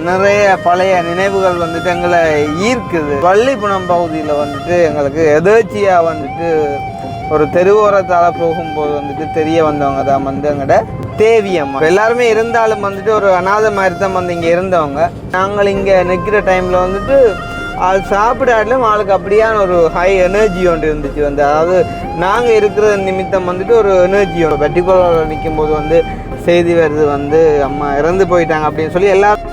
நிறைய பழைய நினைவுகள் வந்துட்டு எங்களை ஈர்க்குது. வள்ளிப்புணம் பகுதியில் வந்துட்டு எங்களுக்கு எதேர்ச்சியாக வந்துட்டு ஒரு தெருவோரத்தால் போகும்போது வந்துட்டு தெரிய வந்தவங்க தான் வந்து எங்கள்ட தேவியம்மா. எல்லாருமே இருந்தாலும் வந்துட்டு ஒரு அநாத மாதிரி தான் வந்து இங்கே இருந்தவங்க. நாங்கள் இங்கே நிற்கிற டைமில் வந்துட்டு அது சாப்பிடாட்டிலும் ஆளுக்கு அப்படியான ஒரு ஹை எனர்ஜி ஒன்று இருந்துச்சு வந்து. அதாவது நாங்கள் இருக்கிற நிமித்தம் வந்துட்டு ஒரு எனர்ஜியோட வெட்டிக்கோள நிற்கும் போது வந்து செய்தி வருது வந்து அம்மா இறந்து போயிட்டாங்க அப்படின்னு சொல்லி எல்லாரும்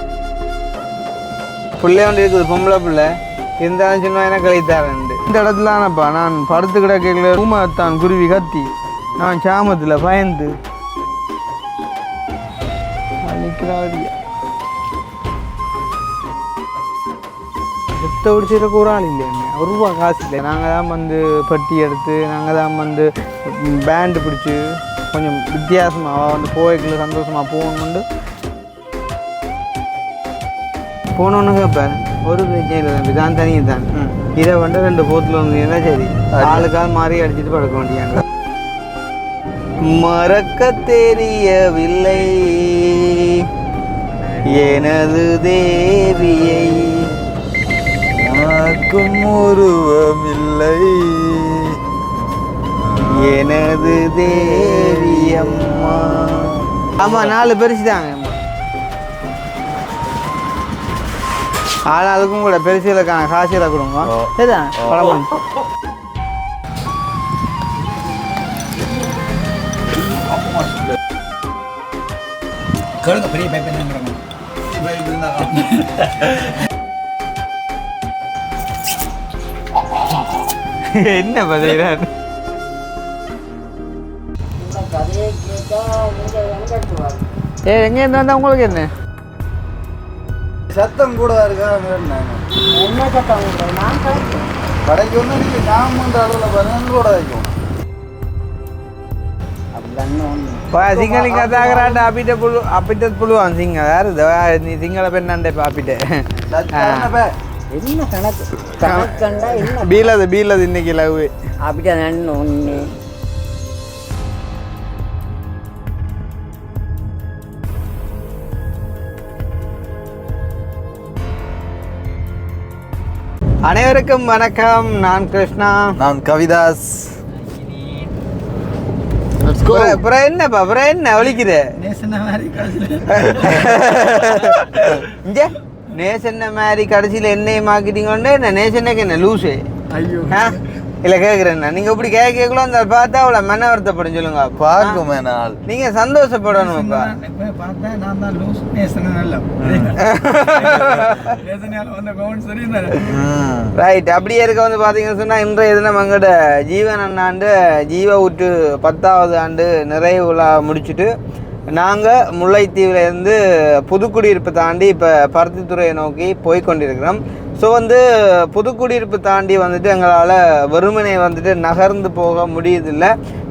பிள்ளை ஒன்று இருக்குது, பொம்பளை பிள்ளை இருந்தாலும் சொன்னா எனக்கு கழித்தாரண்டு. இந்த இடத்துல ஆனப்பா நான் படுத்து கிடக்கையில் பூமாத்தான் குருவி கத்தி நான் சாமத்தில் பயந்து நிற்கிறாரியா செத்த பிடிச்சிருக்க ஒரு ஆள் இல்லைங்க, ஒரு ரூபா காசு இல்லை. நாங்கள் தான் வந்து பட்டி எடுத்து நாங்கள் தான் வந்து பேண்டு பிடிச்சி கொஞ்சம் வித்தியாசமாக வந்து போய்க்குள்ள சந்தோஷமாக போகணுண்டு போனோன்னு கேட்பேன். ஒரு பிரச்சனை இல்லை தம்பி தான் தனியாக தான் இதை வந்து 2 போத்தில் வந்தீங்கன்னா சரி ஆளுக்கால் மாறி அடிச்சுட்டு படுக்க வேண்டியாங்க. மறக்க தெரியவில்லை எனது தேவியை, உனக்கும் உருவமில்லை எனது தேவி அம்மா. ஆமாம் 4 பெருசுதாங்க. ஆளாளுக்கும் கூட பெருசுகளுக்கான காசியில் கொடுங்க. சரிதான் பழம் பெரிய என்ன பதிலாக எங்க இருந்து வந்தா உங்களுக்கு என்ன சத்தம் கூட இருக்கா? என்ன சத்தம்? கடைக்கு ஒன்று நீங்கள் நான் 3 அளவில் பதினஞ்சு கூட வைக்கும். සිංහලින් කතා කරාට අපිට පුළුවන් සිංහල හරිද? සිංහල පෙන්නන්න එපා අපිට. එන්න තනක් කණ්ඩා එන්න. බීලාද ඉන්නේ කියලා ඇහුවේ. අපිට යන්න ඕනේ. அனைவருக்கும் வணக்கம். நான் கிருஷ்ணா. நான் கவிதாஸ். அப்புறம் என்னப்பா அப்புறம் என்ன ஒழிக்கிற? இங்க நேசன்ன மாதிரி கடைசியில் என்னையும் மார்க்கெட்டிங் கொண்டு என்ன நேசனுக்கு என்ன லூஸு? ஐயோ இல்லை கேட்குறேன்னா நீங்கள் இப்படி கேட்கக்குள்ள அந்த பார்த்தா அவ்வளோ மன வருத்தப்படும் சொல்லுங்க. பார்க்குமே நாள் நீங்கள் சந்தோஷப்படணும்ப்பா. ரைட். அப்படியே இருக்க வந்து பார்த்தீங்கன்னு சொன்னால் இன்றைய தினம் எங்கள்கிட்ட ஜீவன் அண்ணாண்டு ஜீவ ஊற்று 10வது ஆண்டு நிறைவு விழா முடிச்சுட்டு நாங்கள் முல்லைத்தீவிலேருந்து புதுக்குடியிருப்பு தாண்டி இப்போ பருத்தித்துறையை நோக்கி போய்கொண்டிருக்கிறோம். ஸோ வந்து புதுக்குடியிருப்பு தாண்டி வந்துட்டு எங்களால் வெறுமனை வந்துட்டு நகர்ந்து போக முடியுதில்லை.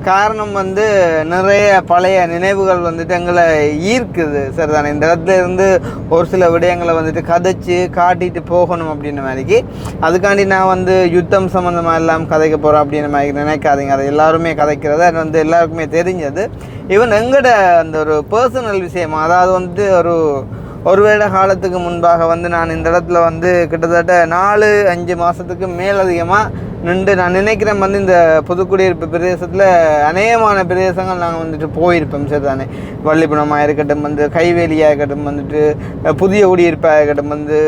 காரணம் வந்து நிறைய பழைய நினைவுகள் வந்துட்டு எங்களை ஈர்க்குது. சரிதானே? இந்த இடத்துல இருந்து ஒரு சில விடயங்களை வந்துட்டு கதைச்சி காட்டிட்டு போகணும் அப்படின்ற மாதிரிக்கு. அதுக்காண்டி நான் வந்து யுத்தம் சம்மந்தமாக எல்லாம் கதைக்க போகிறேன் அப்படின்ற மாதிரி நினைக்காதீங்க. அதை எல்லாருமே கதைக்கிறது அது வந்து எல்லாருக்குமே தெரிஞ்சது. ஈவன் எங்கட அந்த ஒரு பர்சனல் விஷயமா, அதாவது வந்து ஒரு வருட காலத்துக்கு முன்பாக வந்து நான் இந்த இடத்துல வந்து கிட்டத்தட்ட 4-5 மாதத்துக்கு மேலதிகமாக நின்று நான் நினைக்கிறேன் வந்து இந்த புதுக்குடியிருப்பு பிரதேசத்தில் அநேகமான பிரதேசங்கள் நாங்கள் வந்துட்டு போயிருப்போம். சரிதானே? வள்ளிப்புணமாக இருக்கட்டும், வந்து கைவேலியாக இருக்கட்டும், வந்துட்டு புதிய குடியிருப்பாக இருக்கட்டும், வந்து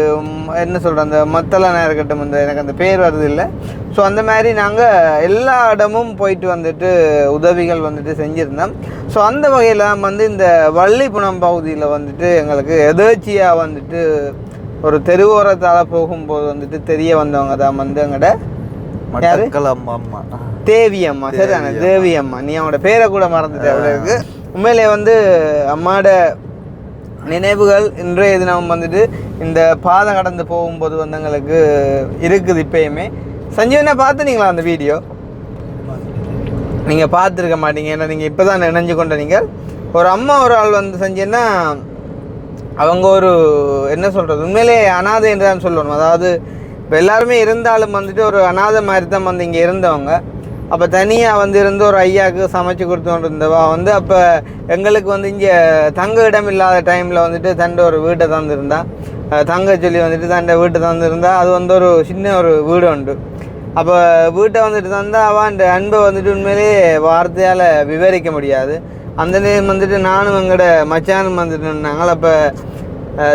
என்ன சொல்கிற அந்த மத்தளனாக இருக்கட்டும், வந்து எனக்கு அந்த பேர் வருது இல்லை. ஸோ அந்த மாதிரி நாங்கள் எல்லா இடமும் போயிட்டு வந்துட்டு உதவிகள் வந்துட்டு செஞ்சுருந்தோம். ஸோ அந்த வகையில் வந்து இந்த வள்ளிப்புணம் பகுதியில் வந்துட்டு எங்களுக்கு எதேர்ச்சியாக வந்துட்டு ஒரு தெருவோரத்தால் போகும்போது வந்துட்டு தெரிய வந்தவங்க தான் வந்து எங்கள்ட தேவி அம்மா. சரிதானே? தேவி அம்மா. நீ அவனோட பேரை கூட மறந்துட்டேன். அவளுக்கு உண்மையிலே வந்து அம்மாவோட நினைவுகள் இன்றைய தினம் வந்துட்டு இந்த பாதை கடந்து போகும்போது வந்து எங்களுக்கு இருக்குது இப்பயுமே. சஞ்சீவனை பார்த்துனீங்களா அந்த வீடியோ? நீங்கள் பார்த்துருக்க மாட்டீங்க, ஏன்னா நீங்கள் இப்போ தான் நினைஞ்சு கொண்ட நீங்கள். ஒரு அம்மா ஒரு ஆள் வந்து செஞ்சேன்னா அவங்க ஒரு என்ன சொல்கிறது, உண்மையிலே அனாதை என்று தான் சொல்லணும். அதாவது இப்போ எல்லாருமே இருந்தாலும் வந்துட்டு ஒரு அனாதை மாதிரி தான் வந்து இங்கே இருந்தவங்க. அப்போ தனியாக வந்து இருந்து ஒரு ஐயாவுக்கு சமைச்சு கொடுத்துட்டு இருந்தவா வந்து அப்போ எங்களுக்கு வந்து இங்கே தங்க இடம் இல்லாத டைமில் வந்துட்டு தண்டை ஒரு வீட்டை தந்துருந்தா. தங்க சொல்லி வந்துட்டு தன்னை வீட்டை தந்துருந்தா அது வந்து ஒரு சின்ன ஒரு வீடு உண்டு. அப்போ வீட்டை வந்துட்டு தந்தால் அவன் அன்பை வந்துட்டு உண்மையிலேயே வார்த்தையால் விவரிக்க முடியாது. அந்த நேரம் வந்துட்டு நானும் எங்களோட மச்சானும் வந்துட்டு இருந்தாங்க. அப்போ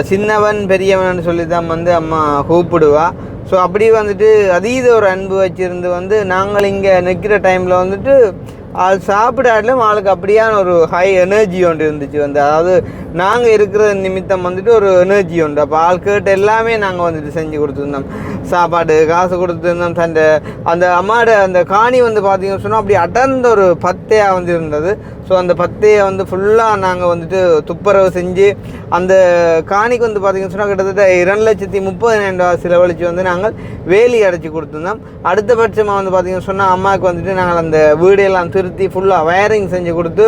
சின்னவன் பெரியவன் சொல்லி தான் வந்து அம்மா கூப்பிடுவா. ஸோ அப்படி வந்துட்டு அதீத ஒரு அன்பு வச்சுருந்து வந்து நாங்கள் இங்கே நிற்கிற டைமில் வந்துட்டு ஆள் சாப்பிடாட்டிலும் ஆளுக்கு அப்படியான ஒரு ஹை எனர்ஜி ஒன்று இருந்துச்சு வந்து. அதாவது நாங்கள் இருக்கிற நிமித்தம் வந்துட்டு ஒரு எனர்ஜி உண்டு. அப்போ ஆள் கேட்டு எல்லாமே நாங்கள் வந்துட்டு செஞ்சு கொடுத்துருந்தோம். சாப்பாடு காசு கொடுத்துருந்தோம். அந்த அம்மாவோட அந்த காணி வந்து பார்த்திங்கன்னு சொன்னால் அப்படி அடர்ந்த ஒரு பத்தையாக வந்து இருந்தது. ஸோ அந்த பத்தையை வந்து ஃபுல்லாக நாங்கள் வந்துட்டு துப்புரவு செஞ்சு அந்த காணிக்கு வந்து பார்த்திங்கன்னு சொன்னால் கிட்டத்தட்ட 2,30,000 செலவழித்து வந்து நாங்கள் வேலி அடைச்சி கொடுத்துருந்தோம். அடுத்தபட்சமாக வந்து பார்த்திங்கன்னு சொன்னால் அம்மாவுக்கு வந்துட்டு நாங்கள் அந்த வீடையெல்லாம் திருத்தி ஃபுல்லாக வயரிங் செஞ்சு கொடுத்து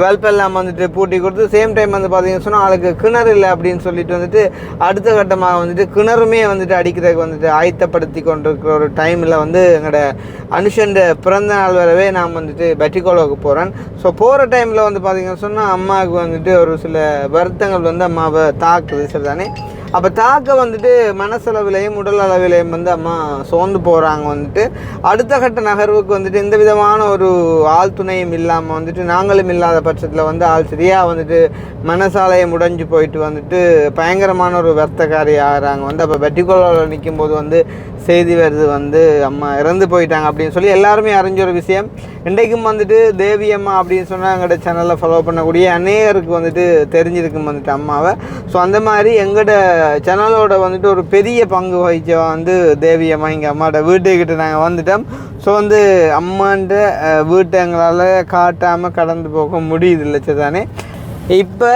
வெல்பெல்லாம் வந்துட்டு பூட்டி கொடுத்து சேம் டைம் வந்து பார்த்திங்கன்னு சொன்னால் ஆளுக்கு கிணறு இல்லை அப்படின்னு சொல்லிட்டு வந்துட்டு அடுத்த கட்டமாக வந்துட்டு கிணறுமே வந்துட்டு அடிக்கிறதுக்கு வந்துட்டு ஆயத்தப்படுத்தி கொண்டிருக்கிற ஒரு டைமில் வந்து எங்களோட அனுஷன் பிறந்த நாள் வரவே நான் வந்துட்டு பெட்டிகோலோவுக்கு போகிறேன். ஸோ போகிற டைமில் வந்து பார்த்திங்கன்னு சொன்னால் அம்மாவுக்கு வந்துட்டு ஒரு சில வருத்தங்கள் வந்து அம்மாவை தாக்குது சரிதானே. அப்போ தாக்க வந்துட்டு மனசளவிலையும் உடல் அளவிலையும் வந்து அம்மா சோர்ந்து போகிறாங்க வந்துட்டு. அடுத்த கட்ட நகர்வுக்கு வந்துட்டு எந்த விதமான ஒரு ஆள் துணையும் இல்லாமல் வந்துட்டு நாங்களும் இல்லாத பட்சத்தில் வந்து ஆள் சரியாக வந்துட்டு மனசாலையை முடைஞ்சு போயிட்டு வந்துட்டு பயங்கரமான ஒரு வர்த்தகாரி ஆகிறாங்க வந்து. அப்போ பெட்டிகோலாவில் நிற்கும்போது வந்து செய்தி வருது வந்து அம்மா இறந்து போயிட்டாங்க அப்படின்னு சொல்லி எல்லாருமே அறிஞ்ச ஒரு விஷயம். இன்றைக்கும் வந்துட்டு தேவி அம்மா அப்படின்னு சொன்னால் எங்களோட சேனலில் ஃபாலோ பண்ணக்கூடிய அநேகருக்கு வந்துட்டு தெரிஞ்சிருக்கும் வந்துட்டு அம்மாவை. ஸோ அந்த மாதிரி எங்களோட சேனலோட வந்துட்டு ஒரு பெரிய பங்கு வகிச்ச வந்து தேவி அம்மா. இங்கே அம்மாவோட வீட்டுக்கிட்ட நாங்கள் வந்துட்டோம். ஸோ வந்து அம்மாண்ட வீட்டை எங்களால் காட்டாமல் கடந்து போக முடியுது இல்லைச்சு தானே. இப்போ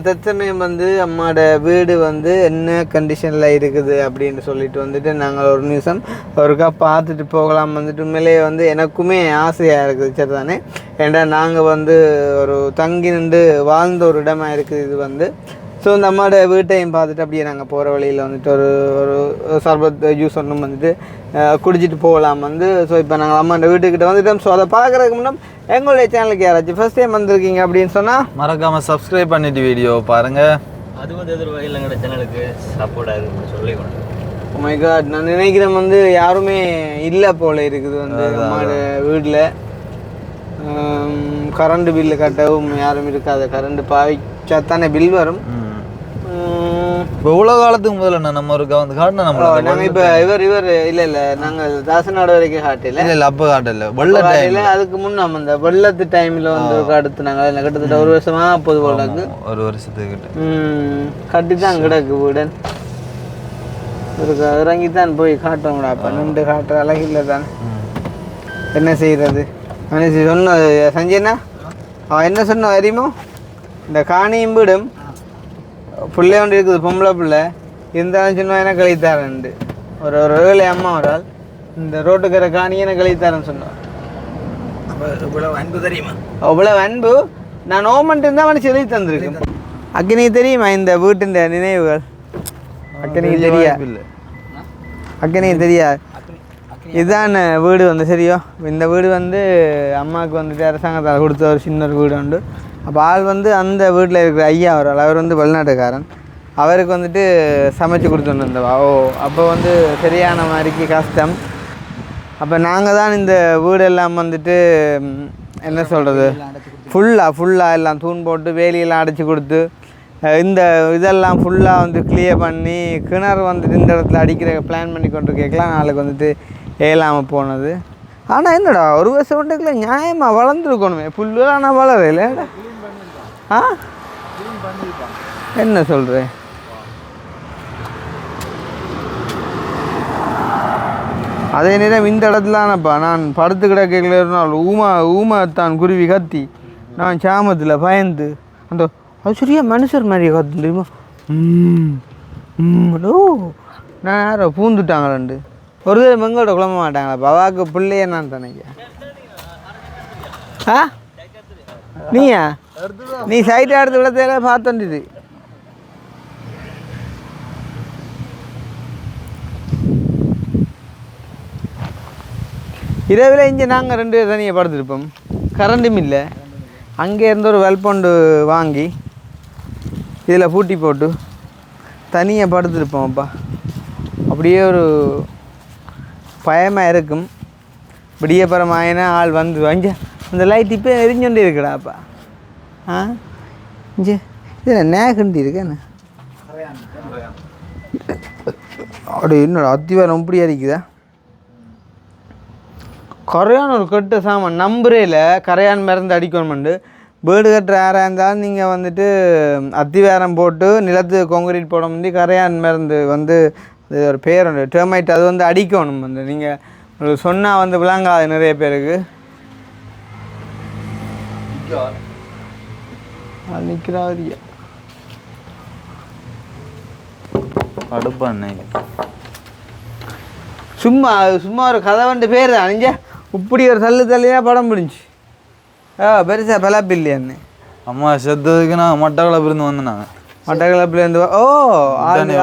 தற்சமயம் வந்து அம்மாவோட வீடு வந்து என்ன கண்டிஷனில் இருக்குது அப்படின்னு சொல்லிட்டு வந்துட்டு நாங்கள் ஒரு நிமிஷம் ஒருக்கா பார்த்துட்டு போகலாம் வந்துட்டு. உண்மையிலேயே வந்து எனக்குமே ஆசையாக இருக்குது சரி தானே. ஏன்னா நாங்கள் வந்து ஒரு தங்கி நின்று வாழ்ந்த ஒரு இடமாக இருக்குது இது வந்து. ஸோ இந்த அம்மாவோட வீட்டையும் பார்த்துட்டு அப்படியே நாங்கள் போகிற வழியில் வந்துட்டு ஒரு சர்பத் ஜூஸ் ஒன்றும் வந்துட்டு குடிச்சிட்டு போகலாம் வந்து. ஸோ இப்போ நாங்கள் அம்மாவோட வீட்டுக்கிட்ட வந்துட்டோம். ஸோ அதை பார்க்குறதுக்கு முன்னே எங்களுடைய சேனலுக்கு யாராச்சும் ஃபர்ஸ்ட் டைம் வந்திருக்கீங்க அப்படின்னு சொன்னால் மறக்காமல் சப்ஸ்கிரைப் பண்ணிட்டு வீடியோ பாருங்கள். அது வந்து எதிர்வகையில் எங்களோட சேனலுக்கு சப்போர்ட் ஆகுதுன்னு சொல்லிக்கணும். ஓ மை காட், நான் நினைக்கிறேன் வந்து யாருமே இல்லை போல் இருக்குது வந்து அம்மாவோட வீட்டில். கரண்ட் பில்லு கட்டவும் யாரும் இருக்காது. கரண்ட் பாய்ச்சா தானே பில் வரும். இப்போ இவ்வளோ காலத்துக்கு முதல்ல நம்ம ஒரு வந்து காட்டினா நம்ம நாங்கள் இப்போ இவர் இல்லை நாங்கள் தாசநாடு வரைக்கும் காட்டில இல்லை அப்போ காட்டல வெள்ள டைம். அதுக்கு முன்னே அந்த வெள்ளத்து டைமில் வந்து அடுத்து நாங்கள் கிட்டத்தட்ட ஒரு வருஷமாக அப்போது போல ஒரு வருஷத்துக்கிட்ட கட்டி தான் கிடக்கு வீடன். ஒரு இறங்கி தான் போய் காட்டுவோம்டா. அப்போ நின்று காட்டுற அழகில்லை தான் என்ன செய்கிறது. சொன்ன சஞ்சய்னா அவன் என்ன சொன்ன அறியுமோ, இந்த காணியும் வீடும் பிள்ளை ஒன்று இருக்குது பொம்பளை பிள்ளை இருந்தாலும் சொன்னால் என்ன கழித்தாரன்ட்டு ஒரு ஏழை அம்மா ஒரு ஆள் இந்த ரோட்டுக்கிற காணியை என்ன கழித்தாரன்னு சொன்னான். இவ்வளவு அன்பு தெரியுமா? அவ்வளோ அன்பு நான் ஓமன்ட்டு இருந்தால் அவனை சொல்லி தந்திருக்கேன். அக்கனிக்கு தெரியுமா இந்த வீட்டின் நினைவுகள்? அக்கனிக்கு தெரியாது. இதுதான் வீடு வந்து சரியோ. இந்த வீடு வந்து அம்மாவுக்கு வந்துட்டு அரசாங்கத்தால் கொடுத்த ஒரு சின்ன ஒரு வீடு உண்டு. அப்போ ஆள் வந்து அந்த வீட்டில் இருக்கிற ஐயா அவர் வந்து வெளிநாட்டுக்காரன். அவருக்கு வந்துட்டு சமைச்சு கொடுத்துட்டு இருந்தவா. அப்போ வந்து சரியான மாதிரிக்கு கஷ்டம். அப்போ நாங்கள் தான் இந்த வீடெல்லாம் வந்துட்டு என்ன சொல்கிறது ஃபுல்லாக எல்லாம் தூண் போட்டு வேலியெல்லாம் அடைச்சி கொடுத்து இந்த இதெல்லாம் ஃபுல்லாக வந்து கிளியர் பண்ணி கிணறு வந்துட்டு இந்த இடத்துல அடிக்கிற பிளான் பண்ணி கொண்டு கேட்கலாம். நாளைக்கு வந்துட்டு ஏலாமல் போனது. ஆனால் என்னடா ஒரு வருஷம் ஒன்றுக்குள்ள நியாயமாக வளர்ந்துருக்கணுமே. புல்லுலாம் ஆனால் வளர இல்லைடா. என்ன சொல்கிறேன். அதே நேரம் இந்த இடத்துலப்பா நான் படுத்து கிடக்கல இருந்தால் ஊமை தான் குருவி கத்தி நான் சாமத்தில் பயந்து அந்த அது சரியா மனுஷர் மாதிரி கத்து தெரியுமா. நான் யாரோ பூந்துட்டாங்களண்டு ஒரு தடவை எங்களோட குழம்ப மாட்டாங்களா. பவாக்கு பிள்ளையே நான் தானேங்க. நீயா நீ சைட் எடுத்து விடத்தையில பார்த்துட்டு இரவில் இங்கே நாங்கள் 2 பேர் தனியாக படுத்துருப்போம். கரண்ட்டும் இல்லை. அங்கே இருந்து ஒரு வெல்பொண்டு வாங்கி இதில் பூட்டி போட்டு தனியாக படுத்துருப்போம்ப்பா. அப்படியே ஒரு பயமாக இருக்கும். விடியப்பறமாயினா ஆள் வந்து வாங்க அந்த லைட் இப்போ எரிஞ்சொண்டே இருக்குடாப்பா. இங்கே இது நேகண்டி இருக்கு என்ன அப்படி என்னோட அத்திவாரம் இப்படி அடிக்குதா? கரையான் ஒரு கெட்ட சாமான் நம்புறையில் கரையான் மருந்து அடிக்கணுமெண்டு. வீடு கட்டுற யாராக இருந்தாலும் நீங்கள் வந்துட்டு அத்திவாரம் போட்டு நிலத்து கான்கிரீட் போட முடியும். கரையான் மருந்து வந்து அது ஒரு பேர் உண்டு, டெர்மைட். அது வந்து அடிக்கணும். வந்து நீங்கள் சொன்னால் வந்து விளங்காது நிறைய பேருக்கு. நிற்கிறாரியா அடுப்பா சும்மா சும்மா ஒரு கதை வந்து பேர் தான் அணிஞ்சா இப்படி ஒரு தள்ளியாக படம் முடிஞ்சு. பெருசாக பலாப்பு இல்லையான்னு அம்மா செத்ததுக்கு நான் மட்டக்களப்பிலேருந்து வந்தேன். மட்டக்களப்பிலேருந்து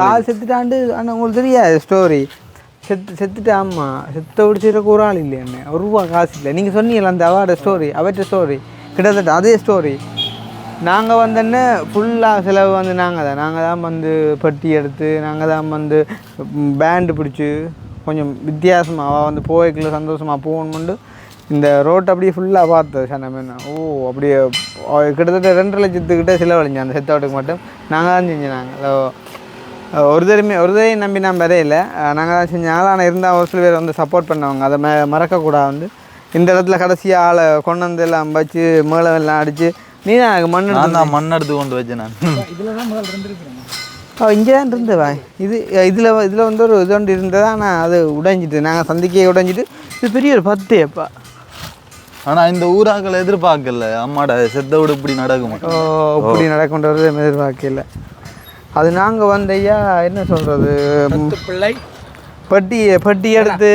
ஆள் செத்துட்டாண்டு. ஆனால் உங்களுக்கு தெரியாது ஸ்டோரி. செத்துட்டு ஆமாம் செத்த பிடிச்சிருக்க ஒரு ஆள் இல்லையாண்ணே. ஒரு ரூபா காசு இல்லை. நீங்கள் சொன்னீங்களா அந்த அவார்டு ஸ்டோரி, அவற்ற ஸ்டோரி கிட்டத்தட்ட அதே ஸ்டோரி. நாங்கள் வந்தோன்னே ஃபுல்லாக செலவு வந்து நாங்கள் தான் வந்து பெட்டி எடுத்து நாங்கள் தான் வந்து பேண்டு பிடிச்சி கொஞ்சம் வித்தியாசமாக அவள் வந்து போய்க்குள்ள சந்தோஷமாக போகணுமெண்டு இந்த ரோட்டை அப்படியே ஃபுல்லாக பார்த்தது சனமேனா. அப்படியே கிட்டத்தட்ட 2.5 லட்சத்துக்கிட்ட செலவழிஞ்சேன் அந்த செத்தோட்டுக்கு மட்டும். நாங்கள் தான் செஞ்சோம். நாங்கள் ஒரு தரையும் நம்பி நான் வரையில நாங்கள் தான் செஞ்சோம். ஆனால் இருந்தால் ஒரு சில பேர் வந்து சப்போர்ட் பண்ணவங்க. அதை மறக்கக்கூடாது. வந்து இந்த இடத்துல கடைசியாக ஆளை கொண்டு வந்து எல்லாம் வச்சு மேலே எல்லாம் அடித்து நீ தான் எனக்கு மண் எடுத்து கொண்டு வச்சேன் நான். இங்கே தான் இருந்தவா இது இதில் வந்து ஒரு இது ஒன்று இருந்தது. ஆனால் அது உடைஞ்சிட்டு நாங்கள் சந்திக்கையை உடைஞ்சிட்டு இது பெரிய ஒரு 10 எப்பா. ஆனால் இந்த ஊராக்கள் எதிர்பார்க்கல அம்மாட செத்த விட இப்படி நடக்கும். இப்படி நடக்கும்ன்றது எதிர்பார்க்கல. அது நாங்கள் வந்து ஐயா என்ன சொல்கிறது பட்டி எடுத்து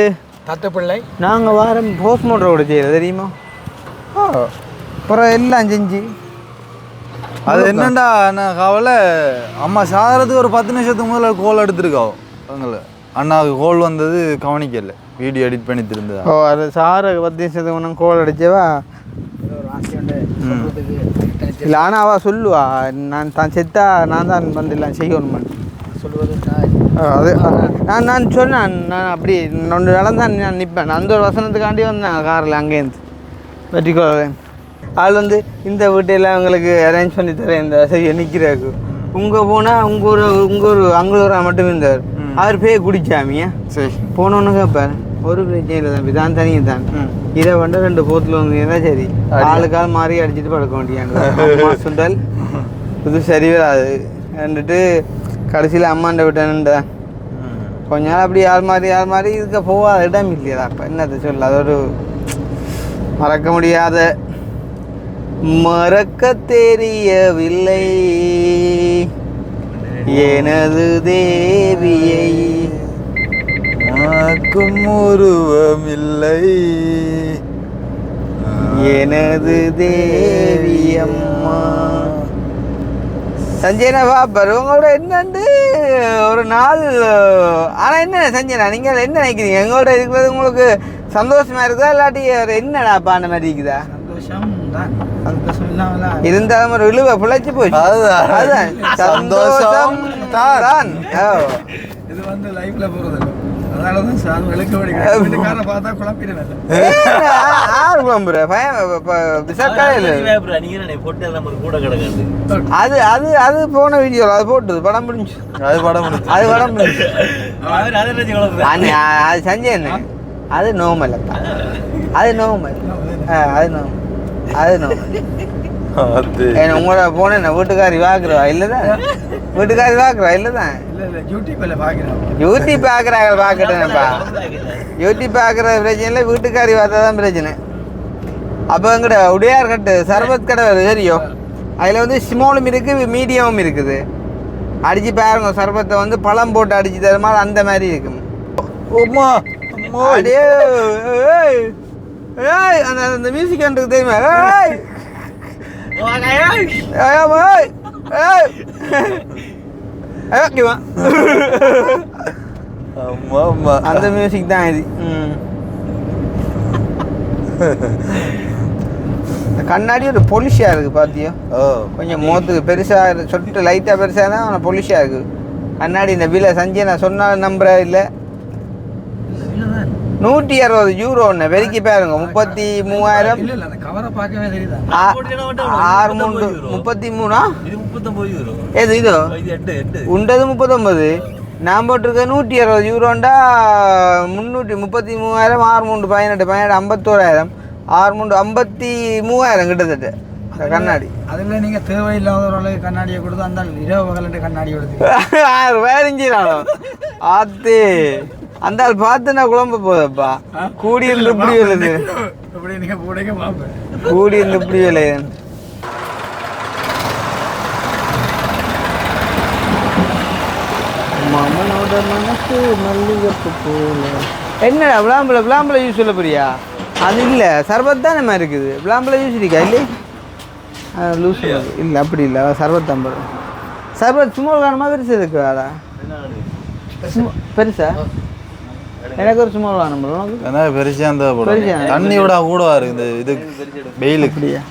தட்டுப்பிள்ளை நாங்கள் வாரம் போஸ்ட்மார்ட்டம் கூட செய்யல தெரியுமா? அப்புறம் எல்லாம் செஞ்சு அது என்னண்டா நான் கவலை அம்மா சாகிறதுக்கு ஒரு 10 நிமிஷத்துக்கு முதல்ல கோல் எடுத்துருக்காவோ அவங்கள. அண்ணாவுக்கு கோல் வந்தது கவனிக்கல, வீடியோ எடிட் பண்ணி திருந்தா. அது சாரை 10 நிமிஷத்துக்கு முன்னே கோல் அடிச்சவா இல்லை. ஆனால் அவள் சொல்லுவா நான் தான் செத்தா நான் தான் வந்து எல்லாம் செய்யணும் சொல்லுவது. அது நான் சொன்னேன் நான் அப்படி ஒன்று நடந்தான் நான் நிற்பேன். அந்த ஒரு வசனத்துக்காண்டி வந்தேன் காரில் அங்கேருந்து வெற்றிக்கோளேன். ஆள் வந்து இந்த வீட்டையெல்லாம் உங்களுக்கு அரேஞ்ச் பண்ணி தரேன் இந்த சரி நிற்கிறாரு. உங்கே போனால் உங்கள் ஒரு அங்களூரா மட்டும் இருந்தார். அவர் பேய் குடிச்சாமியா சரி போனோன்னு கேட்பார். ஒரு பிரச்சனை இல்லை தம்பி தான் தனியும் தான் இதை வந்து 2 போத்தில் வந்தீங்கன்னா சரி ஆளுக்கால் மாறி அடிச்சுட்டு படுக்க வேண்டியாங்க சுண்டல் இது சரி வராது வந்துட்டு கடைசியில் அம்மாண்ட விட்டேன்டா கொஞ்ச நாள் அப்படி யார் மாதிரி இதுக்கு போகாத இடம் இல்லையா? அப்போ என்னத்தை சொல்ல அது ஒரு மறக்க முடியாத மறக்க தெரியவில்லை எனது தேவியை உனக்கும் உருவமில்லை எனது தேவி அம்மா. சஞ்சயனா பாப்பார் உங்களோட என்னண்டு ஒரு நாள். ஆனால் என்ன சஞ்சயனா நீங்கள் என்ன நினைக்கிறீங்க? எங்களோட இருக்கிறது உங்களுக்கு சந்தோஷமா இருக்குதா இல்லாட்டி என்னடாப்பா அந்த மாதிரி இருக்குதா? இருந்தாலும் ஒரு இழுவ பிழைச்சி போச்சு. அதுதான் சந்தோஷம் தான். இது வந்து லைஃப்ல போறது அதனாலதான் சார் விளக்க பார்த்தா குழப்பிடுவேன். அது அது அது போன வீடியோ அது போட்டது படம் முடிஞ்சு. அது சஞ்சய் அது நோமல் அது நோமல் உங்களோட போன வீட்டுக்காரி வாக்குறவா இல்லதான் இல்லதான் யூடியூப் பார்க்குறாங்க பார்க்கட்டேன்ப்பா. யூடியூப் பார்க்குற பிரச்சனை இல்லை, வீட்டுக்காரி பார்த்தா தான் பிரச்சனை. அப்போ எங்கிட்ட உடையார் கட்டு சர்பத் கடை தெரியும். அதில் வந்து ஸ்மாலும் இருக்குது மீடியமும் இருக்குது. அடித்து பாருங்க சர்பத்தை வந்து பழம் போட்டு அடித்து தர மாதிரி அந்த மாதிரி இருக்கும். அந்த மியூசிக் எனக்கு தெரியுமா? அந்த மியூசிக் தான் இது. கண்ணாடி ஒரு பொலிஷா இருக்கு பாத்தியோ? கொஞ்சம் மோத்துக்கு பெருசா சொட்டு லைட்டா பெருசா தான் பொலிஷா இருக்கு. கண்ணாடி இந்த விலை சஞ்சய் நான் சொன்னால் நம்புற இல்லை 160 யூரோ ஒன்று பெருக்கி பாருங்க 33,000 இல்ல இல்ல அந்த கவரை பார்க்கவே தெரியுதா 33 இது 39 யூரோ. எது இது இது 8 உண்டது 39 நான் போட்டிருக்க 160 யூரோண்டா 333,000 6 18 51,000 6 53,000 கிட்டத்தட்ட இந்த கண்ணாடி அதுல நீங்க தேவையில்லாத ஒரு அளவு கண்ணாடியை கொடுத்து அந்த இரவு பகலண்டு கண்ணாடி கொடுத்து 1000 வேறிஞ்சிடானோ ஆத்து அந்த ஆள் பார்த்து நான் குழம்ப போதப்பா கூடி இருந்து இப்படி விழுது அப்படி நீங்க போடக்க பாப்பேன் கூடி இருந்து இப்படி விளைய மமனோட மனசு மல்லிகைப்பூ போல என்னடா விளாம்பல யூஸ் சொல்ல போறியா அது இல்லை சர்பத் தான் நம்ம இருக்குது விளாம்பல யூஸ் இருக்கா இல்லை லூஸ் இல்லை அப்படி இல்லை சர்பத் தான் போடுறோம் சர்பத் சும்மா காரணமாக பெருசு இருக்குடா பெருசா எனக்கு ஒரு சும்மா வேணும் உனக்கு ஏன்னா பெருசாக அந்த பெருசா? தண்ணி விட கூட இந்த இது வெயிலுக்கு அப்படியா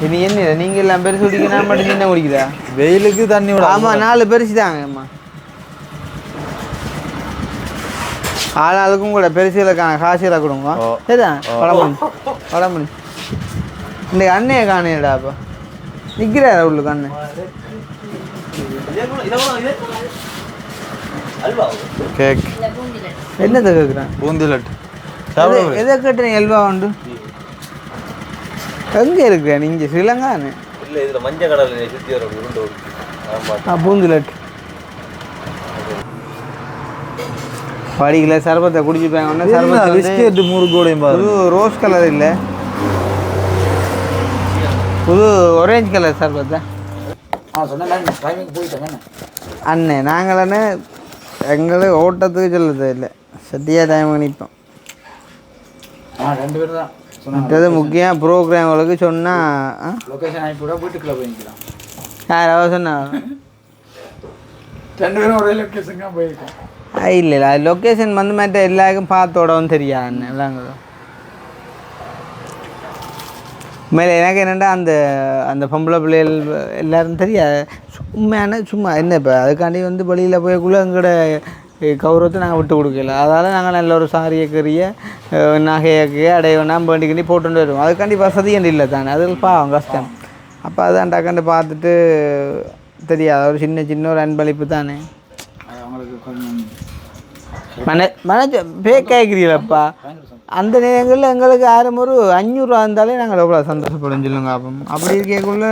இனி என்ன நீங்கள் எல்லாம் பெருசு குடிக்க நான் மட்டும் சின்ன குடிக்குதா வெயிலுக்கு தண்ணி விட ஆமாம் 4 பெருசு தாங்க அம்மா ஆளாளுக்கும் கூட பெருசுகளுக்கான காசுகளை கொடுங்க ஓ. சரிதான் வளமணி இந்த அண்ணையை காணையடா அப்போ நிற்கிறாரா உள்ளுக்கு அண்ணன் கேக் என்னத்தை கேட்குறேன் பூந்தி லட்டு எதை கேட்டுறீங்க எல்வா உண்டு எங்கே இருக்கிற நீங்கள் ஸ்ரீலங்கான்னு இல்ல இதுல மஞ்சள் கடலை சுத்தி வர உருண்டை உருட்டி. ஆமா பூந்துலட் படிக்கல சர்பத்தை குடிச்சுப்பாங்க சர்பத்தை பிஸ்கெட் முறுக்கோடையும் பாரு புது ரோஸ் கலர் இல்லை புது ஒரேஞ்ச் கலர் சர்பத்தா சொன்னேன் டைமிங் போயிட்டேன் அண்ணே நாங்களே எங்களுக்கு ஓட்டத்துக்கு சொல்லுறது இல்லை சத்தியா டைம் நிற்போம் 2 பேர் தான் மற்றது முக்கியம் ப்ரோக்ராம்களுக்கு சொன்னால் லொகேஷன் அனுப்பி விட வீட்டுக்குள்ள போய் நிற்கலாம் யாராவது சொன்னா 2 பேரும் ஒரே லொகேஷன் தான் போயிருக்கோம் இல்லை இல்லை அது லொக்கேஷன் வந்து மற்ற எல்லாருக்கும் பார்த்தோடவும் தெரியாது அண்ணன் விளாங்குறோம் மேலே எனக்கு என்னென்னா அந்த அந்த பொம்பளை பிள்ளைகள் எல்லாரும் தெரியாது உண்மையான சும்மா என்ன இப்போ அதுக்காண்டி வந்து வெளியில் போய்க்குள்ளே எங்களோட கௌரவத்தை நாங்கள் விட்டு கொடுக்கல அதால் நாங்கள் நல்ல ஒரு சாரியை கறிய நகையக்கு அடையணும் வேண்டிக்கண்டி போட்டுட்டு வருவோம் அதுக்காண்டி வசதி என்று இல்லை தானே அது பாவம் கஷ்டம் அப்போ அதான் டக்காண்டு பார்த்துட்டு தெரியாது ஒரு சின்ன ஒரு அன்பளிப்பு தானே அவங்களுக்கு கொஞ்சம் மனசு பேக்காய்க்கிறீங்களப்பா அந்த நேரங்களில் எங்களுக்கு ஆயிரம் ஒரு 500 இருந்தாலே நாங்கள் எவ்வளோ சந்தோஷப்படும் சொல்லுங்க அப்போ அப்படி இருக்கக்குள்ள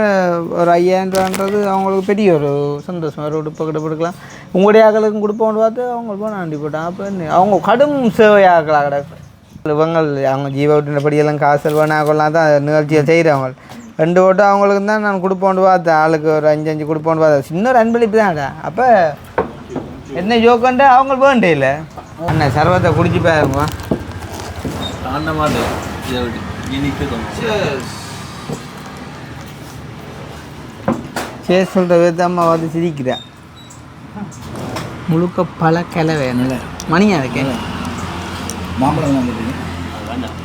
ஒரு 5000 அவங்களுக்கு பெரிய ஒரு சந்தோஷம் ஒரு உடுப்பு கிடப்பு எடுக்கலாம் உங்களுடைய ஆக்களுக்கும் கொடுப்போம்னு பார்த்து அவங்களுக்கு போன வண்டி போட்டாங்க அப்போ என்ன அவங்க கடும் சேவையாக்கலாம் கிடக்கு இவங்க அவங்க ஜீவ விட்டுனபடியெல்லாம் காசல் வேணாக்கெல்லாம் தான் நிகழ்ச்சியை செய்கிறவங்க 2 ஓட்டு அவங்களுக்கு தான் நான் கொடுப்போன்னு பார்த்தேன் ஆளுக்கு ஒரு 5 கொடுப்போன்னு பார்த்தேன் சின்ன ஒரு அன்பளிப்பு தான்டா அப்போ என்ன ஜோக்கண்டா அவங்க வேண்டே இல்லை அண்ணா சர்வத்தை குடிச்சு பாருமா தாண்ட மாட்டேன் இதை விட்டு இனிக்கு சே சொல்கிற வித அம்மா வந்து சிரிக்கிறா முழுக்க பல கிளவை நல்ல மணியாக இருக்கேன் மாம்பழம் வந்துட்டு வேண்டாம்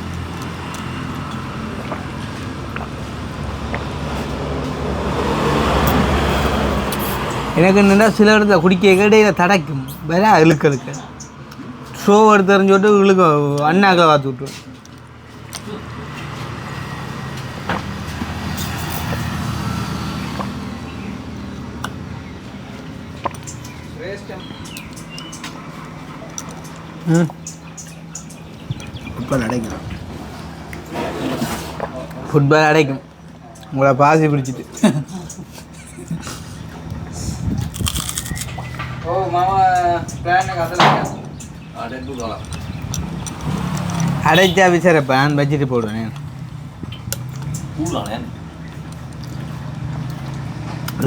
எனக்கு என்னென்னா சில இடத்துல குடிக்க இடையில தடைக்கும் வேற இழுக்க ஷோ எடுத்து தெரிஞ்சோட்டு இழுக்க அண்ணாக்களை பார்த்து விட்டுரும் ஃபுட்பால் அடைக்கலாம் ஃபுட்பால் அடைக்கும் உங்களை பாசி பிடிச்சிட்டு ஓ மாமா அடைச்சா விசாரப்பா நான் வச்சுட்டு போடுவேன் கூடானே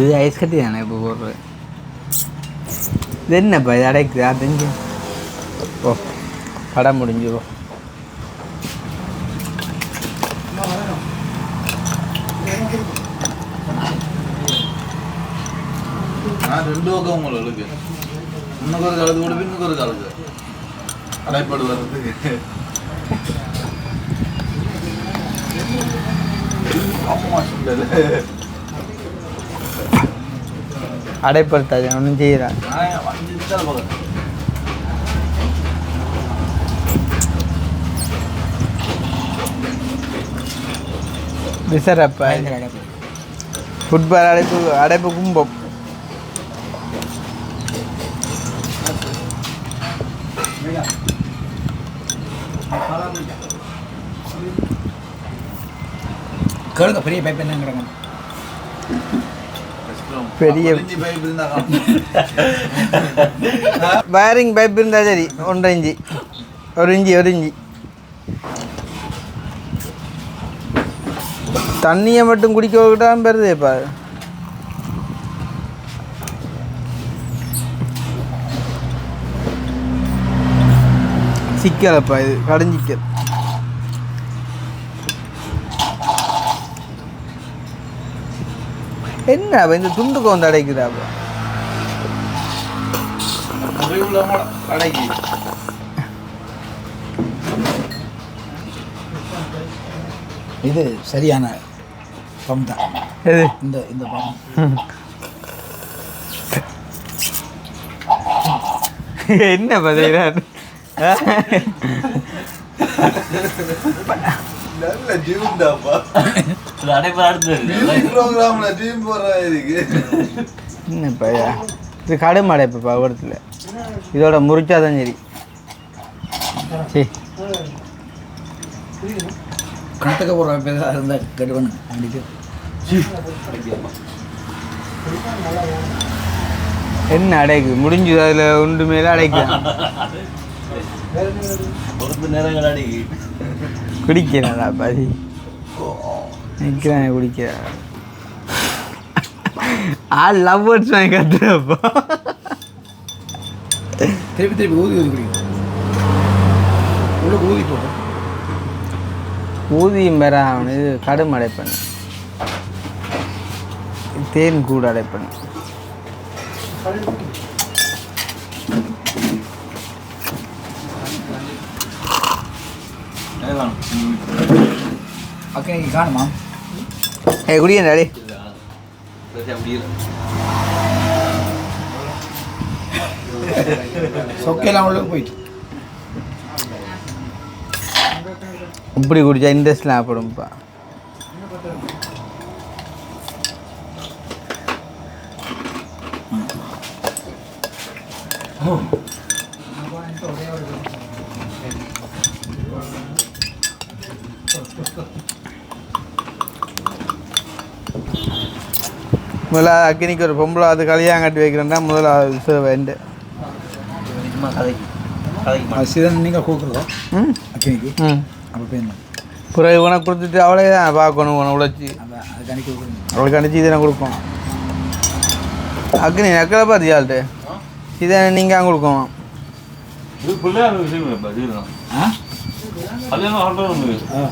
இது ஐஸ் கட்டி தானே இப்போ போடுறது இது என்னப்பா இது அடைக்குது அது ஓ படம் முடிஞ்சு நான் 2 பக்கம் உங்களுக்கு இன்னும் ஒரு காலத்து கூட இன்னும் ஒரு காலத்து அடைப்படுவதுக்கு அடைப்படுத்தாது ஒன்றும் செய்யலாம் விசரப்பா ஃபுட்பால் அடைப்பு கும்பம் கேளுங்க பெரிய பைப் என்னங்கிறாங்க பெரிய வயரிங் பைப் இருந்தால் சரி 1.5 இன்ச்சு 1 இன்ச்சு தண்ணியை மட்டும் குடிக்க விட்டாம பெறுதேப்பா சிக்கலப்பா இது கடைஞ்சிக்கல் என்ன இந்த துண்டுக்கு வந்து அடைக்குதாப்பா அடைக்கி இது சரியான பம்ப் தான் எது இந்த பம்ப் என்ன பதிலாக நல்ல டீம் தான்ப்பா இது அடைப்பு அடுத்து ப்ரோக்ராம்ல டீம் போடுற இதுக்கு என்னப்பா இது கடும் அடைப்புப்பா இடத்துல இதோட முறிச்சாதான் சரி சரி கணத்துக்கு போகிற பேர் இருந்தால் கெடுவன் அடிக்கு என்ன அடைக்கு முடிஞ்சது அதில் ஒன்று மேலே அடைக்கலாம் ஒரு நேரங்கள் அடி குடிக்கிறாடா பாதி நிற்கிறான் குடிக்கிறா லவ் வேர்ட்ஸ் வாங்கி கத்துறப்போ திருப்பி ஊதி குடிக்கும் உள்ள ஊதி போகும் ஊதியம் பெற அவனு இது கடும் அடைப்பன் தேன் கூட அடைப்பன் ஓகே காணுமா குடியேன் டே சொக்கையெல்லாம் உள்ள போயிட்டு இப்படி குடிச்சா இன்ட்ரெஸ்ட்லாம் ஆகப்படும்ப்பா முதல்ல அக்கினிக்கு ஒரு பொம்பளை அது கல்யாணம் கட்டி வைக்கிறேன்னா முதல்ல வேண்டு சும்மா கதைக்கு சீதன் நீங்கள் கூக்குறதா ம் அக்கினிக்கு ம் அப்போ போய் பிறகு உனக்கு கொடுத்துட்டு அவளே தான் பார்க்கணும் உன உழைச்சி அதுக்கு அன்றைக்கி கொடுக்கணும் அவளுக்கு அனுப்பிச்சி இதை கொடுப்போம் அக்னி நக்கலை பார்த்து ஆள்கிட்ட இதை நீங்கள் அங்கே கொடுக்கோம் இது பிள்ளையார் விஷயம் இல்லைப்பா இதுதான் ஆ கல்யாணம் சொல்கிறது ஆ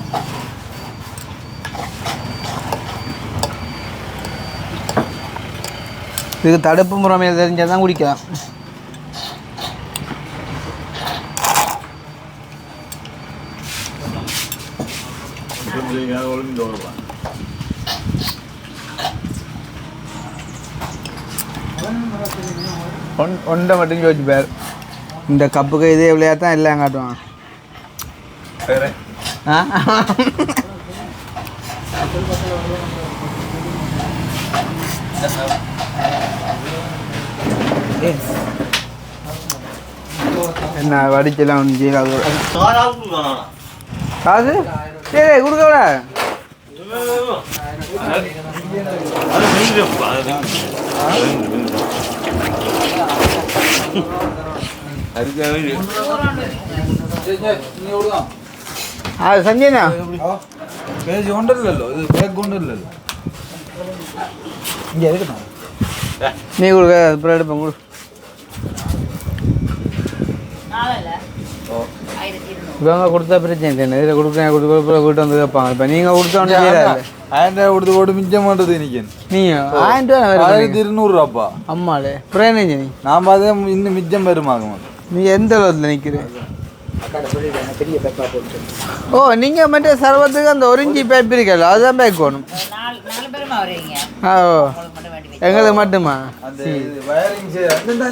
இதுக்கு தடுப்பு முறைமையில் தெரிஞ்சால் தான் குடிக்கலாம் ஒன்றை மட்டும் யோசிச்சு பேர் இந்த கப்புக்கு இதே விளையாட்டு எல்லாம் காட்டுவான் ஆ என்ன வடிச்செல்லாம் ஒன்று செய்யலாம் காசு சரி கொடுக்கவிட அது சஞ்சய்னா பேஜ் கொண்டில்லല്ലോ இது பேக் கொண்டில்லല്ലോ இங்கே இருக்கட்டும் நீ கொடுக்க அப்புறம் எடுப்பேன் கொடு இவங்க கொடுத்தா பிரச்சனை இல்லை இதில் கொடுக்க கூட்டு வந்து கேட்பாங்க இப்போ நீங்கள் கொடுத்தோன்னு செய்யல 1000 கொடுத்து போட்டு மிச்சம் பண்ணுறது இன்னைக்கு நீங்கள் 1000 ரூபா 1200 அம்மாளே பிரேனே நீ நான் பார்த்தே இன்னும் மிச்சம் பெருமாங்க நீ எந்த அளவில் நிற்கிற அக்காட்ட சொல்லிடுறாங்க பெரிய பேப்பா போட்டு ஓ நீங்கள் மட்டும் சர்வத்துக்கு அந்த 1 இன்ச்சு பைப் இருக்கல அதுதான் பேக் வேணும் நாலு பேருமா வருவீங்க ஓ உங்களுக்கு மட்டும் வேண்டி எங்களுக்கு மட்டுமா அந்த வயரிங் இந்த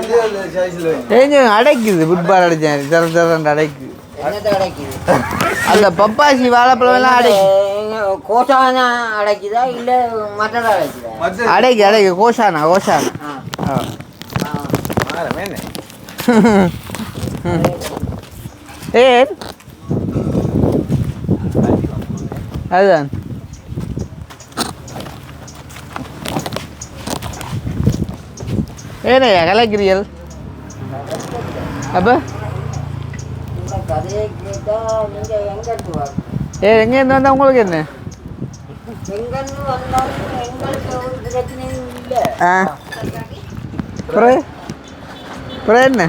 இது சைஸ்ல கொஞ்சம் அடைக்குது ஃபுட்பால் அடைச்சேன் திறந்து அடைக்குது என்னத்தை அடைக்குது அந்த பப்பாசி வாழைப்பழம் எல்லாம் அடைக்கு கோசானா அடைக்குதா இல்லை மற்றதை அடைக்குதா அடைக்கு கோஷானா ஏன் அதுதான் ஏனையா கலைக்கிறீர்கள் அப்போ இந்த கதையை கேட்டால் நீங்கள் எங்கிட்டு வாங்க எங்கேருந்து வந்தால் உங்களுக்கு என்ன எங்கன்னு வந்தாலும் எங்களுக்கு ஒரு பிரச்சனையும் இல்லை அப்புறம் என்ன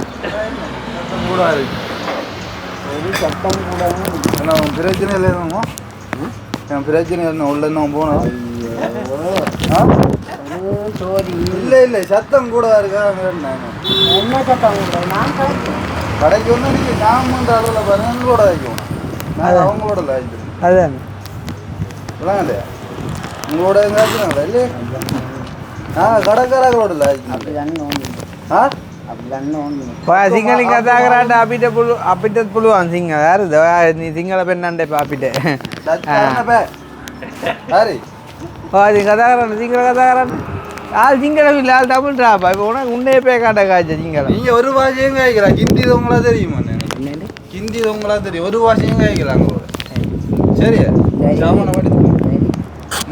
கூட இருக்கு ஒரு சட்டம் கூட என்ன உன் பிரச்சனை இல்லை என்னமோ என் பிரச்சனை என்ன உள்ள என்ன போனோம் சோரி இல்லை சத்தம் கூட இருக்கா என்ன சட்டம் கூட நான் கிடைக்கும் கடைக்கு வந்து நீங்கள் சாமன்ற அளவில் பாருங்க எங்களோட வைக்கும் நான் அவங்களோட லாய்க்கிறேன் அதுதான் இல்லைங்க உங்களோட எங்காச்சுங்களா இல்லையே கடைக்காரங்களோட லாய்க்கும் அப்படிதான் நோண்டி ஆ அப்படிதான் நோண்டி සිංහලින් කතා කරාට අපිට පුළුවන් සිංහ හරිද ඔයා සිංහල පෙන්වන්න එපා අපිට හරි ඔයා ඉතින් කතා කරන්න සිංහල කතා කරන්න ආල් සිංහල විලා ආල් தமிழ் ட்ராப் இப்போ உனக்கு உன்னே பே காட்ட காய்ச்ச சிங்கள நீங்க ஒரு பாஷையும் கேட்கலாம் ஹிந்தி உங்களா தெரியுமா என்னது ஹிந்தி உங்களா தெரியும் ஒரு பாஷையும் கேட்கலாம் சரியா சாமான படி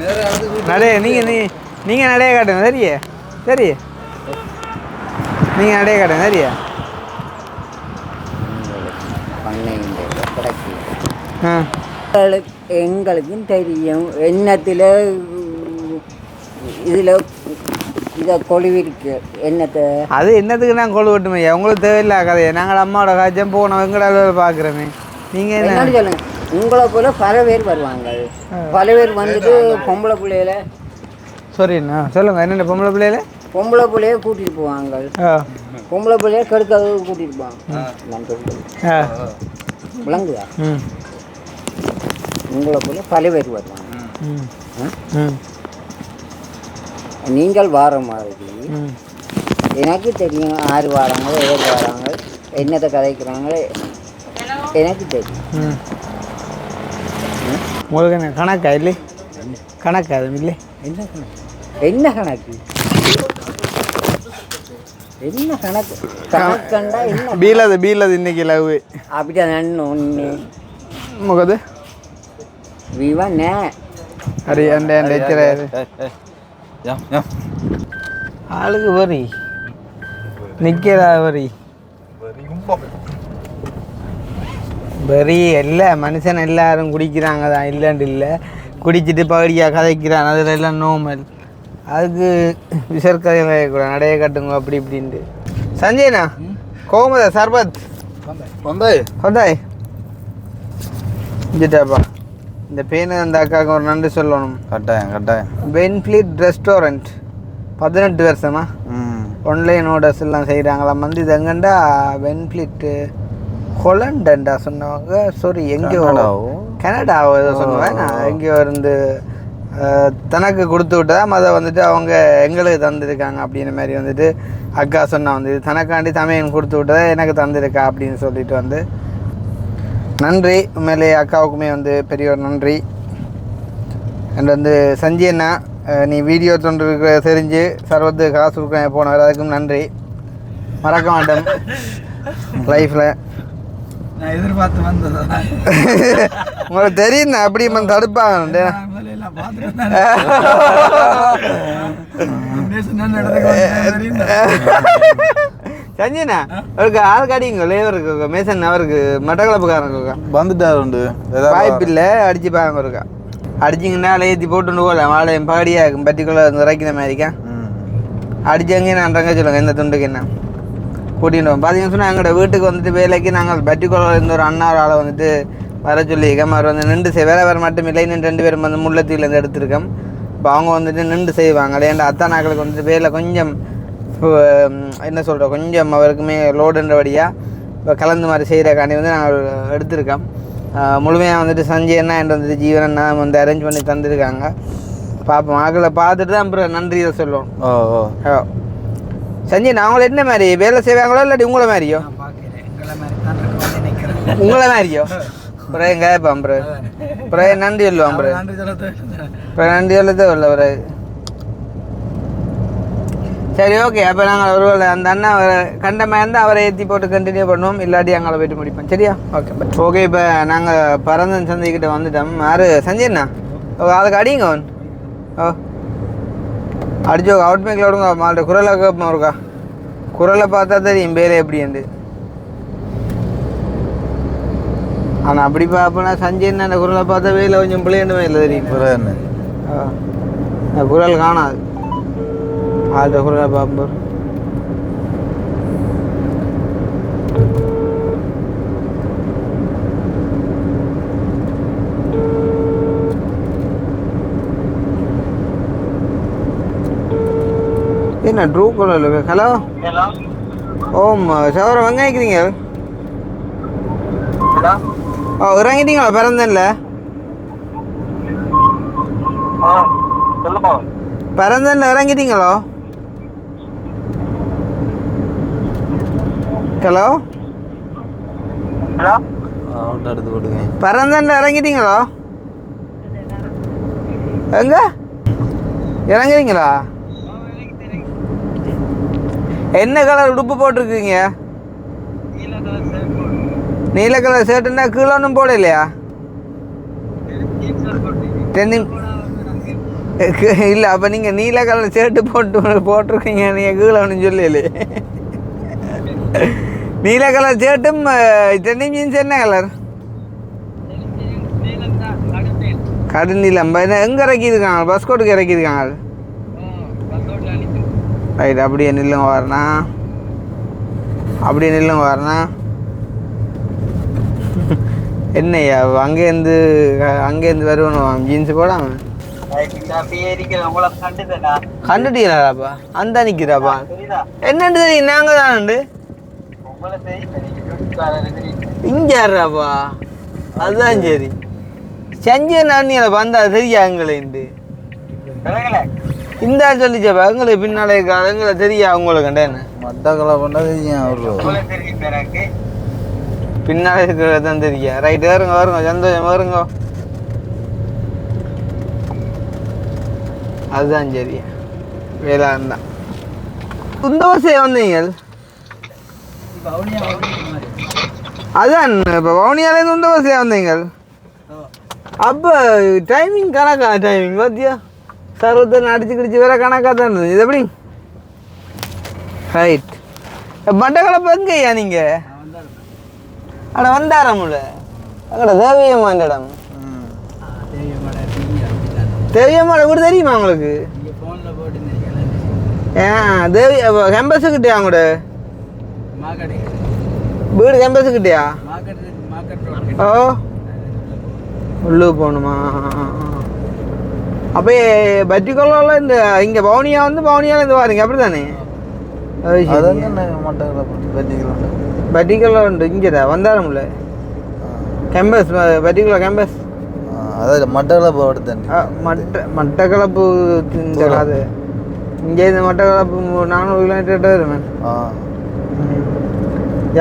நேரா வந்து நடே நீங்க நடைய காட்டுங்க சரியே சரி நீங்க நடைய காட்டுங்க சரியா பண்ணை கிடைக்கு ஆ எங்களுக்கும் தெரியும் எண்ணத்தில் இதில் இதை கொழுவிருக்கு என்னத்தை அது என்னத்துக்கு நான் கொழு விட்டுமே உங்களுக்கு தேவையில்லை கதையை நாங்கள் அம்மாவோட காய்ச்சம் போனோம் எங்களால் பார்க்குறோமே நீங்கள் என்ன என்னன்னு சொல்லுங்க உங்களை போல பல பேர் வருவாங்க பல பேர் வந்துட்டு பொம்பளை பிள்ளையில சரிண்ணா சொல்லுங்கள் என்னென்ன பொம்பளை பிள்ளைய கூட்டிகிட்டு போவாங்க ஆ பொம்பளை பிள்ளைய கெடுக்காத கூட்டிகிட்டு போவாங்க நான் சொல்லுவேன் ஆ விளங்குதா ம் உங்களை போல பல பேர் வருவாங்க ம் ம் நீங்கள் வார மாதிரி ம் எனக்கு தெரியும் 6 வாராங்க 7 வாராங்க என்னத்தை கதைக்கிறாங்க எனக்கு தெரியும் ம் உங்களுக்கு என்ன கணக்கா இல்லை கணக்கா அது இல்லை என்ன கணக்கு என்ன கணக்கு கணக்கண்டா என்ன ಬೀಳದು இன்னைக்கு லவ் அப்படியே நான் ஒன்று ಮುಗದು விவனே ಅರಿ ಅಂಡೆ ಎಚ್ಚರ ஆளுக்கு வரி நிற்கிறா வரி வரி எல்லாம் மனுஷன் எல்லாரும் குடிக்கிறாங்க தான் இல்லைன்ட்டு இல்லை குடிச்சிட்டு பகடியாக கதைக்கிறான் அதில் எல்லாம் நோமல் அதுக்கு விசர்கதையில் கூட நடைய கட்டுங்க அப்படி இப்படின்ட்டு சஞ்சய்ண்ணா கோமத சர்பத் வந்தாய் இஞ்சிட்டாப்பா இந்த பேனை அந்த அக்காவுக்கு ஒரு நன்றி சொல்லணும் கட்டாயம் பென்ஃப்ளிட் ரெஸ்டாரண்ட் 18 வருஷமா ஆன்லைன் ஆர்டர்ஸ் எல்லாம் செய்கிறாங்களாம் வந்து இது எங்கண்டா பென்ஃப்ளிட்டு ஹொலண்டா சொன்னவங்க சாரி எங்கேயோ கனடாவோ ஏதோ சொன்னவன் நான் எங்கேயோ இருந்து தனக்கு கொடுத்து விட்டதா அதை வந்துட்டு அவங்க எங்களுக்கு தந்திருக்காங்க அப்படின்ற மாதிரி வந்துட்டு அக்கா சொன்னா வந்து தனக்காண்டி தமிழன் கொடுத்து விட்டதா எனக்கு தந்திருக்கா அப்படின்னு சொல்லிட்டு வந்து நன்றி உண்மையிலே அக்காவுக்குமே வந்து பெரிய ஒரு நன்றி அண்ட் வந்து சஞ்சயண்ணா நீ வீடியோ தொண்டு தெரிஞ்சு சர்வத்து காசு கொடுக்க போனவர் அதுக்கும் நன்றி மறக்க மாட்டேன் லைஃப்பில் நான் எதிர்பார்த்து வந்தது உங்களுக்கு தெரியும் அப்படி தடுப்பாங்க சஞ்சனா அவருக்கு ஆள் காடிங்க லேவர் இருக்கு மேசன் அவருக்கு மட்டக்களப்புக்காரங்க இருக்கா வந்துட்டாரு வாய்ப்பு இல்லை அடிச்சு பாருங்க இருக்கா அடிச்சிங்கன்னா ஏற்றி போட்டு போகலாம் வாழையும் பாடியா இருக்கும் பர்டிகுலர் இறக்கிற மாதிரிக்கா அடிச்சாங்க நான் ரங்க சொல்லுங்க எந்த துண்டுக்கு என்ன கூட்டிகிட்டு பார்த்தீங்கன்னு சொன்னால் எங்களோட வீட்டுக்கு வந்துட்டு வேலைக்கு நாங்கள் பர்டிகுலர் இருந்த ஒரு அண்ணா ஆளை வந்துட்டு வர சொல்லியிருக்கோம் அவர் வந்து நின்று வேலை மட்டும் இல்லை இன்னும் 2 பேரும் வந்து முல்லைத்தீவிலேருந்து எடுத்திருக்கோம் இப்போ அவங்க வந்துட்டு நின்று செய்வாங்க ஏன்டா அத்தானாக்களுக்கு வந்துட்டு வேலை கொஞ்சம் என்ன சொல்கிறோம் கொஞ்சம் அவருக்குமே லோடுன்றபடியாக இப்போ கலந்து மாதிரி செய்கிறக்காண்டி வந்து நாங்கள் எடுத்திருக்கோம் முழுமையாக வந்துட்டு சஞ்சய் அண்ணா என்று வந்துட்டு ஜீவன் அண்ணா வந்து அரேஞ்ச் பண்ணி தந்திருக்காங்க பார்ப்போம். ஆக்களை பார்த்துட்டு தான் அப்புறம் நன்றியை சொல்லுவோம். ஓ ஓ ஓ சஞ்சய், நான் அவங்கள என்ன மாதிரி வேலை செய்வாங்களோ இல்லாட்டி உங்களை மாதிரியோ? நான் பார்க்கிறேன் எங்களை மாதிரி தான் இருக்கணும்னு நினைக்கிறேன். உங்களை மாதிரியோ? அப்புறம் எங்க அப்புறம் அப்புறம் நன்றி சொல்லுவோம். அப்புறம் நன்றி சொல்ல அப்புறம் நன்றி சொல்லதே இல்லை பிறகு. சரி ஓகே. அப்போ நாங்கள் ஒரு அந்த அண்ணா கண்டமாக இருந்தால் அவரை ஏற்றி போட்டு கண்டினியூ பண்ணுவோம், இல்லாட்டி அங்கே போய்ட்டு முடிப்போம். சரியா? Okay okay. இப்போ நாங்கள் பரந்தன் சந்தைக்கிட்ட வந்துட்டோம். யார் சஞ்சய்ண்ணா? ஓ அதுக்கு அடிங்க அவன். ஓ அடிச்சோ அவுட் மேக்கில் விடுங்க. மாட்ட குரலை கேட்போம் இருக்கா? குரலை பார்த்தா தெரியும் பேரே எப்படின்ட்டு. ஆனால் அப்படி பார்ப்போன்னா சஞ்சய்ண்ணா அந்த குரலை பார்த்தா வேலை கொஞ்சம் பிள்ளைண்டுமே இல்லை தெரியும். என்ன அந்த குரல் காணாது. ஆள்ற குரலை பார்ப்போம். என்ன ட்ரூ கலர்? ஹலோ ஓம் சவரம் வெங்காயிக்கிறீங்க? ஓ இறங்கிட்டீங்களா பிறந்தன்ல? பிறந்தன்ல இறங்கிட்டீங்களோ? ஹலோ அவுட் எடுத்து போடுங்க. பிறந்தன்ல இறங்கிட்டீங்களோ? எங்க இறங்குறீங்களா? என்ன கலர் உடுப்பு போட்டிருக்கீங்க? நீல கலர் ஷர்ட்டுன்னா கீழே ஒன்றும் போடலையா? இல்லை அப்போ நீங்கள் நீல கலர் ஷர்ட்டு போட்டிருக்கீங்க, நீங்கள் கீழே ஒன்றும் சொல்லலையே. நீல கலர் ஷர்ட்டும் டென்னிம் ஜீன்ஸ் என்ன கலர்? கடுநீலம். எங்கே இறக்கியிருக்காங்க? பஸ் கோட்டுக்கு இறக்கியிருக்காங்க. ரைட். அப்படியே நில்லுங்க வரண்ணா, அப்படியே நில்லுங்க வரண்ணா. என்னையா அங்கேருந்து வருவணும் ஜீன்ஸு போடாம கண்டுட்டீங்களாப்பா? அந்த நிற்கிறாப்பா என்னண்டு தெரியும்? நாங்கள் தானண்டு இங்கே யாராப்பா? அதுதான் சரி. செஞ்ச நானியில் வந்தா தெரியா எங்களேண்டு இந்த சொல்லிச்சப்பா எங்களுக்கு பின்னாலே எங்களை தெரியா உங்களுக்கு கண்டேன்னு மட்டக்களை பண்ணா தெரியும் அவரு பின்னாலே இருக்கிறது தான் தெரியா. ரைட் வருங்க சந்தோஷம் வருங்க. அதுதான் சரி. வேளாண் தான். இந்த வருஷம் வந்தீங்க? அதான் இப்போ வவுனியாலேருந்து இந்த வருஷம் வந்தீங்க. அப்போ டைமிங் கணக்கா? டைமிங் பார்த்தியா? சர்வத்தை அடிச்சு கிடிச்சு வேற கணக்காக தான் இருந்தது. இது எப்படி? ரைட். மட்டக்களப்பு எங்கேயா நீங்கள்? ஆனால் வந்தாரமுல அக்கட தேவியம்மாண்ட இடம். தேவியம்மாட வீடு தெரியுமா உங்களுக்கு? தேவி கேம்பஸுக்கிட்டயா உங்களோட வீடு? கேம்பஸுக்கிட்டயா? ஓ உள்ளூர் போகணுமா? அப்போ பட்டிக்குள்ள இந்த இங்கே பவுனியா வந்து பவுனியாவில் இருந்து வாருங்க அப்படி தானே? பட்டிக்குள்ள உண்டு இங்கே தான் வந்தாரமுல கேம்பஸ். பட்டிக்குள்ள கேம்பஸ் அதாவது மட்டக்களப்பு எடுத்தேன். மட்டக்களப்பு இந்த அது இங்கே இந்த மட்டக்களப்பு 400 கிலோமீட்டர் வருமே.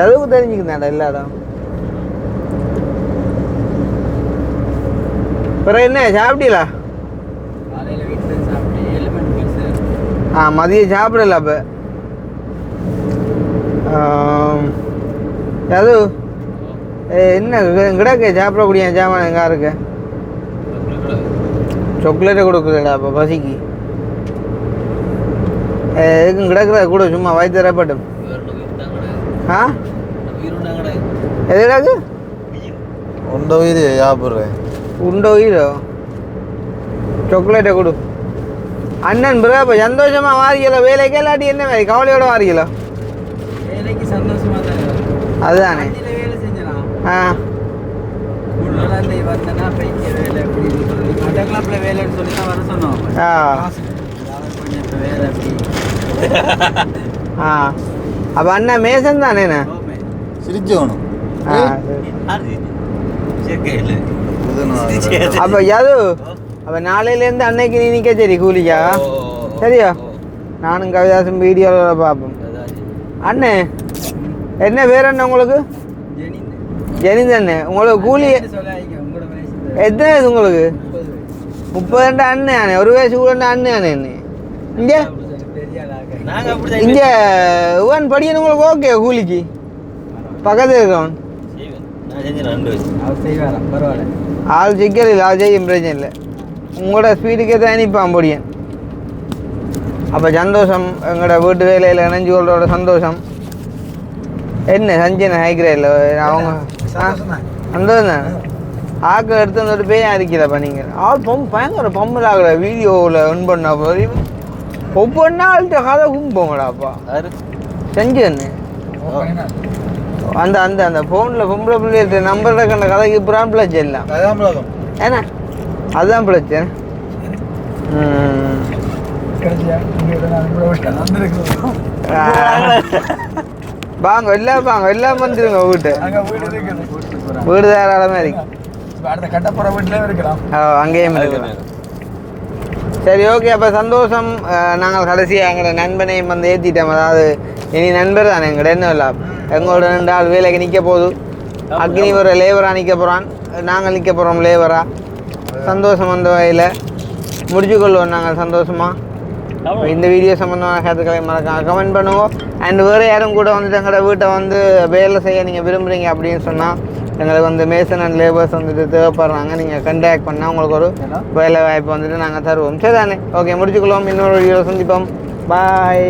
எதுவும் தெரிஞ்சுக்குதாண்டா எல்லா இடம். பிறகு என்ன சாப்பிட்டீங்களா? மதியம் சாப்பிடல. அப்போ அது என்ன கிடக்கு சாப்பிடக்கூடிய சாமான் எங்கே இருக்கு? சாக்லேட்டை கொடுக்குதுடா அப்போ பசிக்கு. எதுக்கும் கிடக்குற கூட சும்மா வயிற்றுப்பட்டும். ஆ எது கிடக்கு? உண்ட உயிர் சாப்பிட்றேன். உண்ட உயிரோ? சாக்லேட்டை கொடு அண்ணன். பிறகு இப்போ சந்தோஷமாக மாறிக்கல வேலைக்கு இல்லாட்டி என்ன மாதிரி கவலையோட மாறிக்கல? வேலைக்கு சந்தோஷமா தான். அதுதானே. ஆ அப்போ அண்ணா மேசன் தானேண்ணா? சிரிச்சோணும். அப்போ யாது அப்போ நாளையிலேருந்து அன்னைக்கு நீ நிற்க சரி கூலிக்கா சரியா? நானும் கவிதாசும் வீடியோவில் பார்ப்போம். அண்ணே என்ன வேற என்ன உங்களுக்கு? ஜெனிதண்ணே உங்களுக்கு கூலி எத்தனை வயசு உங்களுக்கு? 32 அண்ணே. ஒரு வயசு கூட அண்ணே அண்ணே. இங்கே இங்கே உவன் படிக்கணும் உங்களுக்கு ஓகே கூலிக்கு பக்கத்தில் இருக்கவன் ஆள் சிக்கல் இல்லை, ஆள் செய்யும் பிரச்சனை இல்லை. உங்களோட ஸ்பீடுக்கே தான் அனுப்பான் பொடியன். அப்போ சந்தோஷம் எங்களோட வீட்டு வேலையில் இணைஞ்சு கொள்றோட சந்தோஷம். என்ன சஞ்சனை ஹைக்கிறே இல்லை அவங்க சந்தோஷம் தான். ஆக்கள் எடுத்து வந்துட்டு பேயா இருக்கிறப்ப நீங்கள் ஆள் பயங்கர பொம்மல் ஆகிற வீடியோவில் ஒன் பண்ண ஒவ்வொன்றா ஆள்கிட்ட கதை கும்போங்கடாப்பா செஞ்சு என்ன அந்த அந்த அந்த ஃபோனில் பொம்பளை பிள்ளைகிட்ட நம்பர் கண்ட கதைக்கு புறான் பிழைச்சி எல்லாம் ஏன்னா அதுதான் பிழைச்சேன். வாங்க எல்லாம் வாங்க எல்லாம் வந்துருங்க வீட்டு வீடு தாராளமாக இருக்கு. அங்கேயும் இருக்கலாம். சரி ஓகே. அப்போ சந்தோஷம். நாங்கள் கடைசியாக எங்களோட நண்பனையும் வந்து ஏற்றிட்டோம். அதாவது இனி நண்பர் தானே எங்கள்ட என்ன இல்லை எங்களோட 2 ஆள் வேலைக்கு நிற்க போகுது. அக்னி ஒரு லேபராக நிற்க போகிறான், நாங்கள் நிற்க போகிறோம் லேபராக. சந்தோஷம் அந்த வகையில் முடிச்சுக்கொள்வோம் நாங்கள் சந்தோஷமாக. இந்த வீடியோ சம்மந்தமான கருத்துக்களை மறக்காம கமெண்ட் பண்ணுவோம். அண்ட் வேறு யாரும் கூட வந்துட்டு எங்களோட வீட்டை வந்து வேலை செய்ய நீங்கள் விரும்புகிறீங்க அப்படின்னு சொன்னால் எங்களுக்கு வந்து மேசன் அண்ட் லேபர்ஸ் வந்துட்டு தேவைப்படுறாங்க. நீங்கள் கண்டாக்ட் பண்ணால் உங்களுக்கு ஒரு வேலை வாய்ப்பு வந்துட்டு நாங்கள் தருவோம். சரி தானே? ஓகே முடிச்சுக்கொள்வோம். இன்னொரு வீடியோ சந்திப்போம். பாய்.